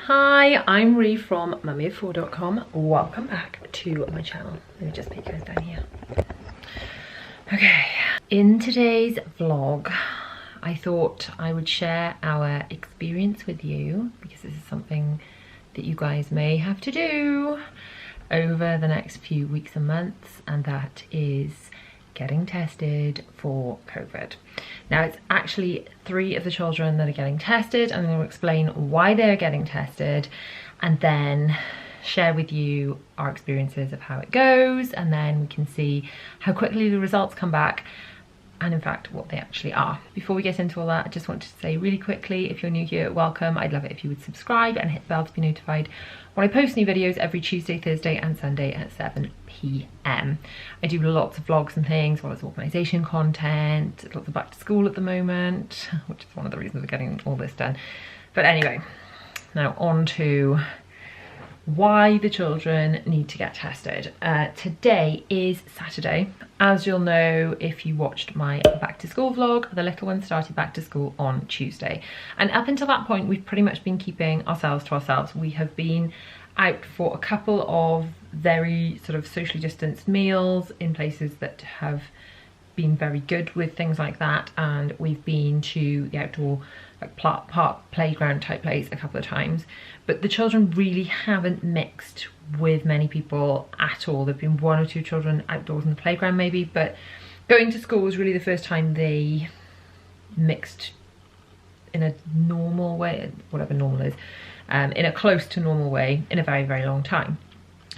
Hi, I'm Ree from mummyoffour.com. Welcome back to my channel. Let me just put you guys down here. Okay, in today's vlog, I thought I would share our experience with you because this is something that you guys may have to do over the next few weeks and months, and that is getting tested for COVID. Now it's actually 3 of the children that are getting tested, and I'm going to explain why they're getting tested and then share with you our experiences of how it goes, and then we can see how quickly the results come back and in fact what they actually are. Before we get into all that, I just want to say really quickly, if you're new here, welcome. I'd love it if you would subscribe and hit the bell to be notified when I post new videos every Tuesday, Thursday and Sunday at 7 p.m. I do lots of vlogs and things, as well as organisation content, lots of back to school at the moment, which is one of the reasons we're getting all this done. But anyway, now on to why the children need to get tested. Today is Saturday. As you'll know if you watched my back to school vlog, the little one started back to school on Tuesday. And up until that point, we've pretty much been keeping ourselves to ourselves. We have been out for a couple of very sort of socially distanced meals in places that have been very good with things like that, and we've been to the outdoor like park playground type place a couple of times, but the children really haven't mixed with many people at all. There've been 1 or 2 children outdoors in the playground maybe, but going to school was really the first time they mixed in a normal way, whatever normal is, in a close to normal way in a very, very long time.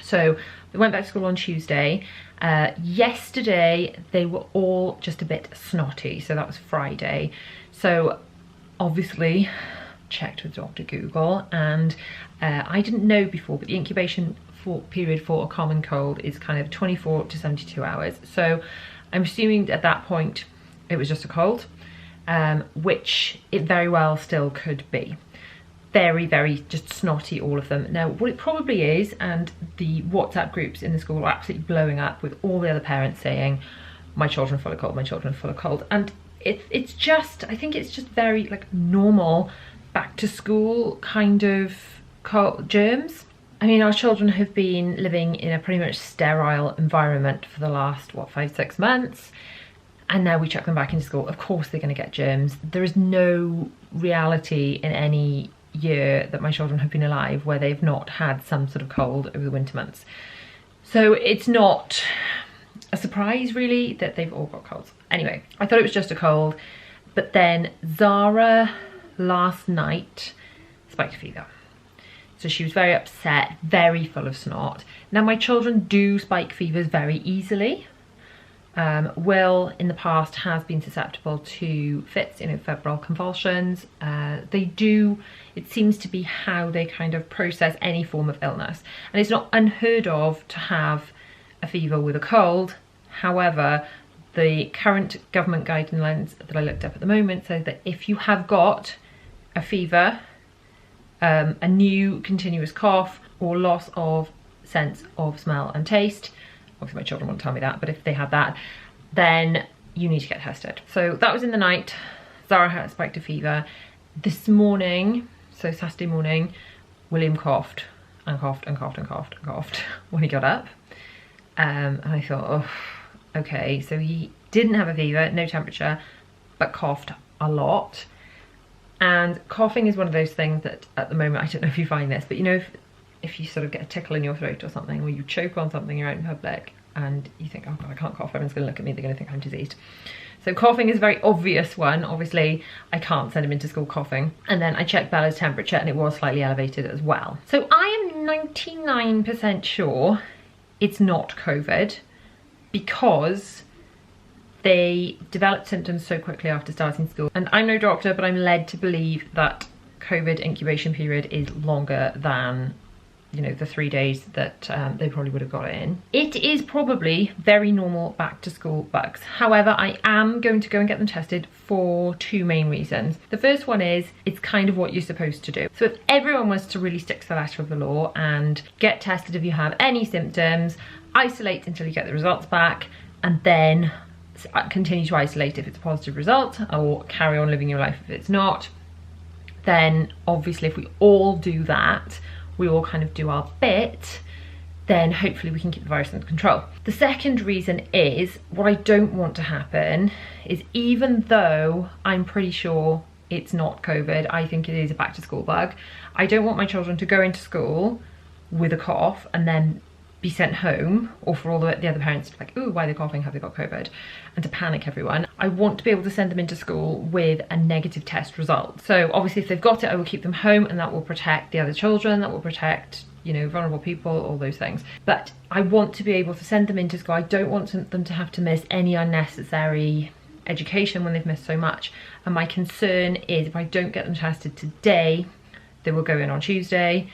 So they went back to school on Tuesday. Yesterday they were all just a bit snotty, so that was Friday. So obviously checked with Dr. Google, and I didn't know before, but the incubation period for a common cold is kind of 24 to 72 hours. So I'm assuming at that point it was just a cold, which it very well still could be. Very, very just snotty, all of them. Now what it probably is, and the WhatsApp groups in the school are absolutely blowing up with all the other parents saying, my children are full of cold, my children are full of cold. And it's just, I think it's just very like normal back to school kind of cold germs. I mean, our children have been living in a pretty much sterile environment for the last, what, 5-6 months. And now we chuck them back into school. Of course they're going to get germs. There is no reality in any year that my children have been alive where they've not had some sort of cold over the winter months. So it's not a surprise really that they've all got colds. Anyway, I thought it was just a cold, but then Zara last night spiked a fever. So she was very upset, very full of snot. Now my children do spike fevers very easily. Will in the past has been susceptible to fits, febrile convulsions. They do, it seems to be how they kind of process any form of illness. And it's not unheard of to have a fever with a cold. However, the current government guidelines that I looked up at the moment says that if you have got a fever, a new continuous cough, or loss of sense of smell and taste, obviously my children won't tell me that, but if they had that, then you need to get tested. So that was in the night. Zara had spiked a fever. This morning, so Saturday morning, William coughed and coughed and coughed and coughed and coughed when he got up. And I thought, oh, okay, so he didn't have a fever, no temperature, but coughed a lot. And coughing is one of those things that at the moment, I don't know if you find this, but if you sort of get a tickle in your throat or something, or you choke on something, you're out in public and you think, oh God, I can't cough, everyone's gonna look at me, they're gonna think I'm diseased. So coughing is a very obvious one. Obviously, I can't send him into school coughing. And then I checked Bella's temperature and it was slightly elevated as well. So I am 99% sure it's not COVID because they developed symptoms so quickly after starting school. And I'm no doctor, but I'm led to believe that COVID incubation period is longer than the 3 days that they probably would have got it in. It is probably very normal back to school bugs. However, I am going to go and get them tested for 2 main reasons. The first one is it's kind of what you're supposed to do. So if everyone was to really stick to the letter of the law and get tested if you have any symptoms, isolate until you get the results back, and then continue to isolate if it's a positive result, or carry on living your life if it's not, then obviously if we all do that, we all kind of do our bit, then hopefully we can keep the virus under control. The second reason is, what I don't want to happen is, even though I'm pretty sure it's not COVID, I think it is a back to school bug, I don't want my children to go into school with a cough and then be sent home, or for all the other parents to be like, ooh, why are they coughing, have they got COVID, and to panic everyone. I want to be able to send them into school with a negative test result. So obviously if they've got it, I will keep them home, and that will protect the other children, that will protect, you know, vulnerable people, all those things. But I want to be able to send them into school. I don't want them to have to miss any unnecessary education when they've missed so much. And my concern is, if I don't get them tested today, they will go in on Tuesday,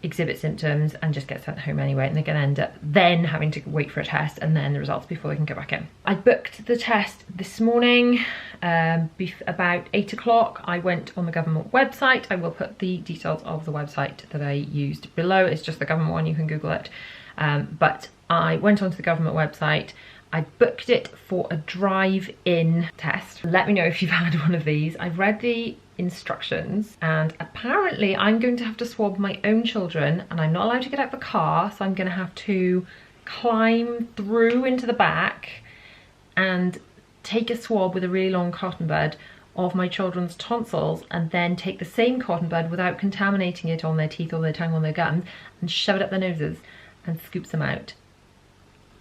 exhibit symptoms, and just get sent home anyway, and they're going to end up then having to wait for a test and then the results before they can go back in. I booked the test this morning about 8 o'clock. I went on the government website. I will put the details of the website that I used below. It's just the government one, you can Google it. But I went onto the government website. I booked it for a drive-in test. Let me know if you've had one of these. I've read the instructions, and apparently I'm going to have to swab my own children, and I'm not allowed to get out of the car, so I'm going to have to climb through into the back and take a swab with a really long cotton bud of my children's tonsils, and then take the same cotton bud without contaminating it on their teeth or their tongue or their gums, and shove it up their noses and scoop them out.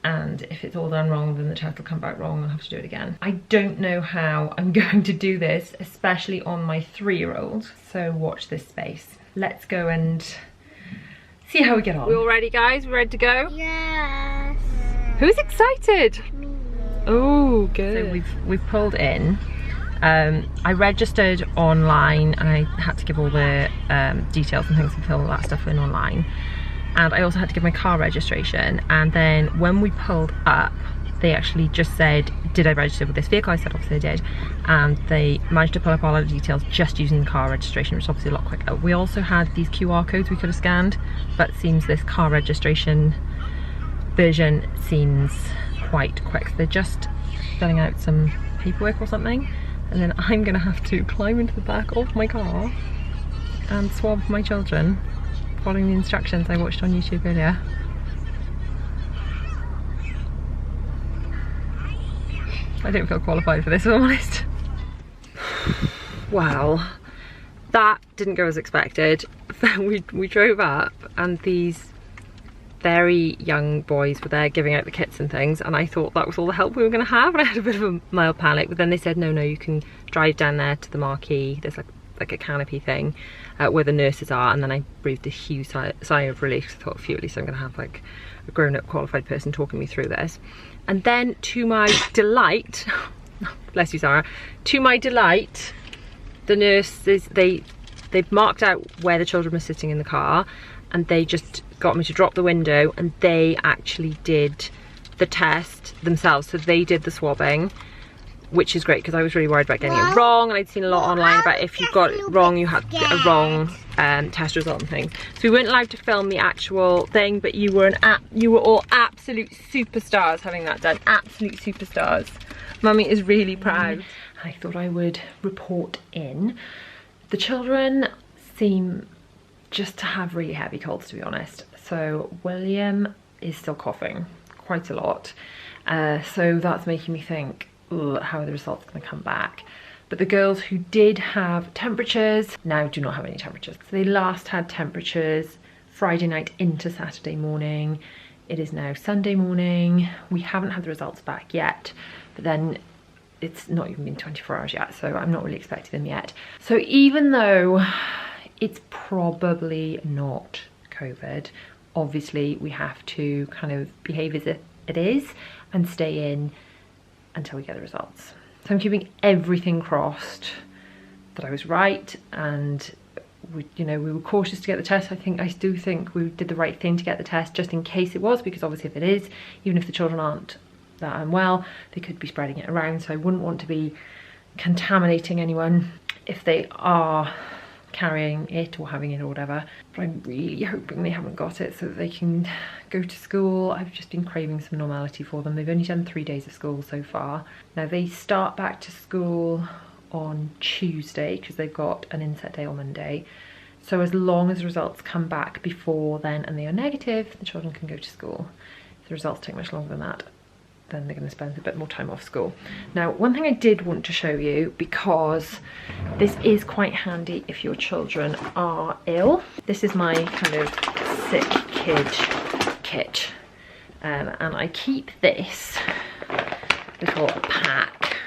And if it's all done wrong, then the test will come back wrong and I'll have to do it again. I don't know how I'm going to do this, especially on my 3-year-old. So watch this space. Let's go and see how we get on. We all ready, guys? We ready to go? Yes. Who's excited? Me. Oh, good. So we've pulled in. I registered online, and I had to give all the details and things and fill all that stuff in online. And I also had to give my car registration, and then when we pulled up, they actually just said, did I register with this vehicle? I said obviously I did, and they managed to pull up all of the details just using the car registration, which is obviously a lot quicker. We also had these QR codes we could have scanned, but it seems this car registration version seems quite quick. So they're just filling out some paperwork or something, and then I'm gonna have to climb into the back of my car and swab my children, following the instructions I watched on YouTube earlier. I don't feel qualified for this, if I'm honest. Wow, that didn't go as expected. we drove up, and these very young boys were there giving out the kits and things, and I thought that was all the help we were going to have, and I had a bit of a mild panic. But then they said, no, you can drive down there to the marquee. There's like a canopy thing where the nurses are, and then I breathed a huge sigh of relief. I thought, phew, at least I'm going to have like a grown-up qualified person talking me through this. And then to my delight, bless you Sarah, to my delight, the nurses, they've marked out where the children were sitting in the car, and they just got me to drop the window, and they actually did the test themselves. So they did the swabbing, which is great, because I was really worried about getting it wrong, and I'd seen a lot online about if you got it wrong, you had to get a wrong test result and things. So we weren't allowed to film the actual thing, but you were all absolute superstars having that done. Absolute superstars. Mummy is really proud. I thought I would report in. The children seem just to have really heavy colds, to be honest. So William is still coughing quite a lot. So that's making me think, how are the results going to come back? But the girls who did have temperatures now do not have any temperatures. So they last had temperatures Friday night into Saturday morning. It is now Sunday morning. We haven't had the results back yet, but then it's not even been 24 hours yet, so I'm not really expecting them yet. So even though it's probably not COVID, obviously we have to kind of behave as if it is and stay in until we get the results. So I'm keeping everything crossed that I was right, and we were cautious to get the test. I do think we did the right thing to get the test, just in case it was, because obviously if it is, even if the children aren't that unwell, they could be spreading it around, so I wouldn't want to be contaminating anyone if they are carrying it or having it or whatever. But I'm really hoping they haven't got it so that they can go to school. I've just been craving some normality for them. They've only done 3 days of school so far. Now they start back to school on Tuesday because they've got an inset day on Monday. So as long as the results come back before then and they are negative, the children can go to school. If the results take much longer than that, then they're going to spend a bit more time off school. Now, one thing I did want to show you, because this is quite handy if your children are ill. This is my kind of sick kid kit. And I keep this little pack.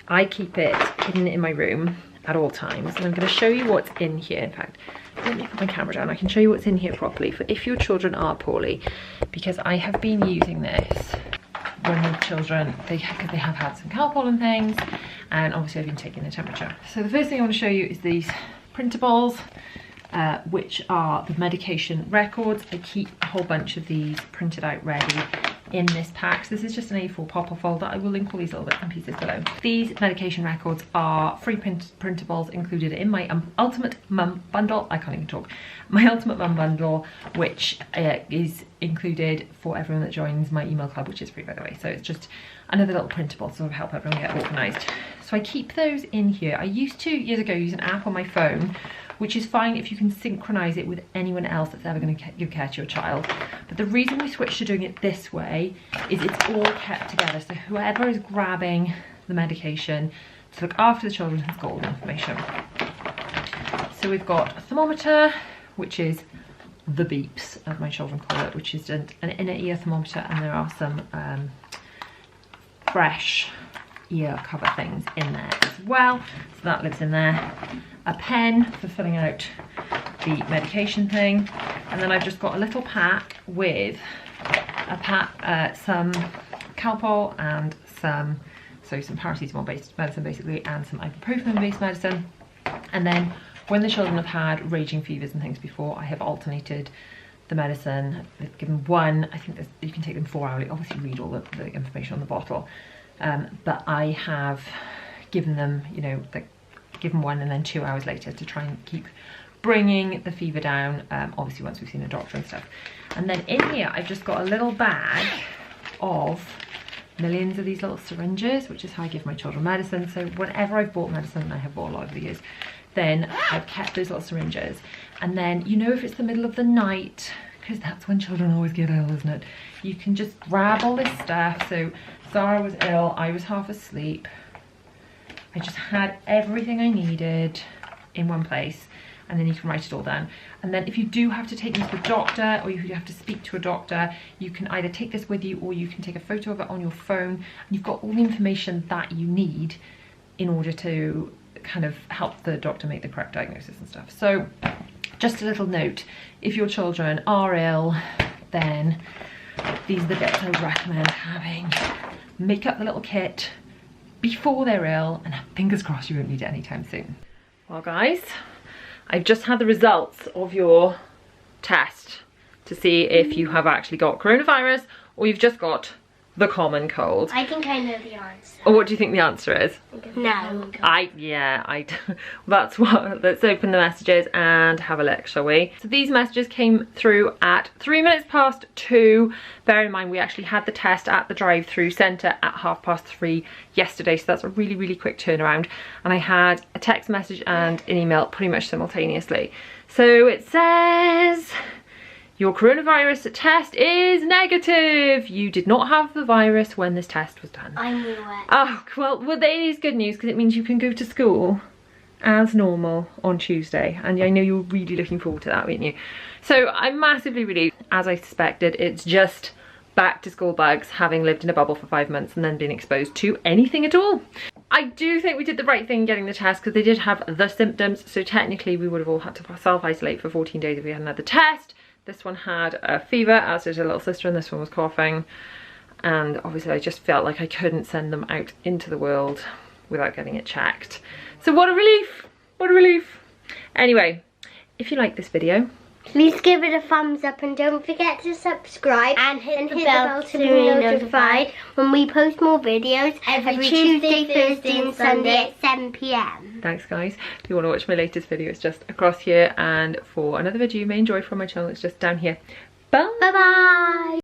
I keep it hidden in my room at all times, and I'm going to show you what's in here. In fact, let me put my camera down. I can show you what's in here properly for if your children are poorly, because I have been using this when the children, because they have had some Calpol and things, and obviously I've been taking their temperature. So the first thing I want to show you is these printables, which are the medication records. I keep a whole bunch of these printed out ready in this pack. So this is just an A4 pop-up folder. I will link all these little bits and pieces below. These medication records are free printables included in my Ultimate Mum bundle. I can't even talk. My Ultimate Mum bundle, which is included for everyone that joins my email club, which is free, by the way. So it's just another little printable to sort of help everyone get organised. So I keep those in here. I used to, years ago, use an app on my phone, which is fine if you can synchronize it with anyone else that's ever going to give care to your child. But the reason we switched to doing it this way is it's all kept together. So whoever is grabbing the medication to look after the children has got all the information. So we've got a thermometer, which is the beeps, as my children call it, which is an inner ear thermometer, and there are some fresh ear cover things in there as well, so that lives in there. A pen for filling out the medication thing, and then I've just got a little pack with some Calpol and some paracetamol based medicine basically, and some ibuprofen based medicine. And then when the children have had raging fevers and things before, I have alternated the medicine. They've given one, I think you can take them 4 hourly, obviously read all the information on the bottle. But I have given them, you know, given one and then 2 hours later to try and keep bringing the fever down, obviously once we've seen a doctor and stuff. And then in here I've just got a little bag of millions of these little syringes, which is how I give my children medicine. So whenever I've bought medicine, and I have bought a lot over the years, then I've kept those little syringes. And then, you know, if it's the middle of the night, because that's when children always get ill, isn't it? You can just grab all this stuff. So Zara was ill, I was half asleep. I just had everything I needed in one place, and then you can write it all down. And then if you do have to take this to the doctor, or you have to speak to a doctor, you can either take this with you or you can take a photo of it on your phone, and you've got all the information that you need in order to kind of help the doctor make the correct diagnosis and stuff. So just a little note, if your children are ill, then these are the bits I would recommend having. Make up the little kit before they're ill, and fingers crossed you won't need it anytime soon. Well guys, I've just had the results of your test to see if you have actually got coronavirus or you've just got the common cold. I think I know the answer. Or what do you think the answer is? No. Let's open the messages and have a look, shall we? So these messages came through at 2:03. Bear in mind, we actually had the test at the drive-through centre at 3:30 yesterday, so that's a really, really quick turnaround. And I had a text message and an email pretty much simultaneously. So it says, your coronavirus test is negative. You did not have the virus when this test was done. I knew it. Oh, well, that is good news, because it means you can go to school as normal on Tuesday. And I know you're really looking forward to that, weren't you? So I'm massively relieved. As I suspected, it's just back to school bugs, having lived in a bubble for 5 months and then been exposed to anything at all. I do think we did the right thing getting the test, because they did have the symptoms. So technically we would have all had to self-isolate for 14 days if we hadn't had the test. This one had a fever, as did her little sister, and this one was coughing. And obviously I just felt like I couldn't send them out into the world without getting it checked. So what a relief, what a relief. Anyway, if you like this video, please give it a thumbs up, and don't forget to subscribe and hit the bell to be notified when we post more videos every Tuesday, Thursday and Sunday at 7 PM. Thanks guys. If you want to watch my latest video, it's just across here, and for another video you may enjoy from my channel, it's just down here. Bye! Bye bye!